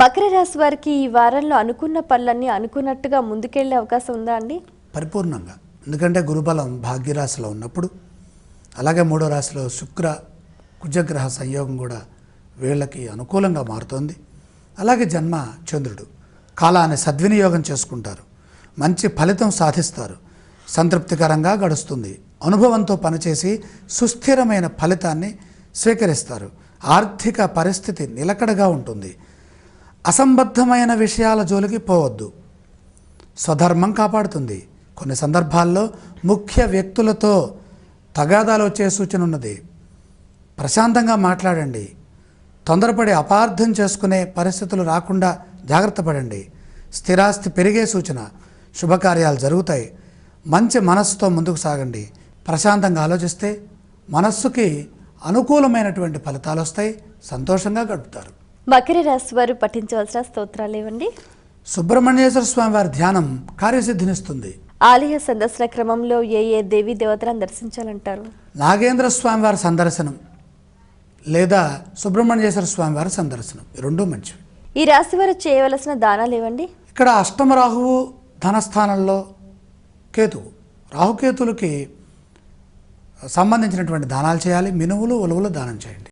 మకర రాశి వారికి ఈ వారంలో అనుకున్న పనులన్నీ అనుకున్నట్టుగా ముందుకెళ్లే అవకాశం ఉందా అండి? పరిపూర్ణంగా. ఎందుకంటే గురుబలం భాగ్యరాశిలో ఉన్నప్పుడు, అలాగే మూడో రాశిలో శుక్ర కుజగ్రహ సంయోగం కూడా వీళ్ళకి అనుకూలంగా మారుతోంది. అలాగే జన్మ చంద్రుడు కాలాన్ని సద్వినియోగం చేసుకుంటారు, మంచి ఫలితం సాధిస్తారు, సంతృప్తికరంగా గడుస్తుంది, అనుభవంతో పనిచేసి సుస్థిరమైన ఫలితాన్ని స్వీకరిస్తారు, ఆర్థిక పరిస్థితి నిలకడగా ఉంటుంది, అసంబద్ధమైన విషయాల జోలికి పోవద్దు, స్వధర్మం కాపాడుతుంది. కొన్ని సందర్భాల్లో ముఖ్య వ్యక్తులతో తగాదాలు వచ్చే సూచన ఉన్నది. ప్రశాంతంగా మాట్లాడండి, తొందరపడి అపార్థం చేసుకునే పరిస్థితులు రాకుండా జాగ్రత్త పడండి. స్థిరాస్తి పెరిగే సూచన, శుభకార్యాలు జరుగుతాయి, మంచి మనస్సుతో ముందుకు సాగండి. ప్రశాంతంగా ఆలోచిస్తే మనస్సుకి అనుకూలమైనటువంటి ఫలితాలు వస్తాయి, సంతోషంగా గడుపుతారు. మకర రాశి వారు పఠించవలసిన స్తోత్రాలు ఏవండి? సుబ్రహ్మణ్యేశ్వర స్వామి వారి ధ్యానం కార్యసిద్ధినిస్తుంది. ఆలయ సందర్శన క్రమంలో ఏ ఏ దేవీ దేవతలను దర్శించాలంటారు? నాగేంద్ర స్వామి వారి సందర్శనం లేదా సుబ్రహ్మణ్యేశ్వర స్వామి వారి సందర్శనం, ఈ రెండూ మంచివి. ఈ రాశి వారు చేయవలసిన దానాలు ఏవండి? ఇక్కడ అష్టమ రాహువు ధనస్థానంలో కేతువు, రాహుకేతులకి సంబంధించినటువంటి దానాలు చేయాలి. మినుములు ఉలువలు దానం చేయండి.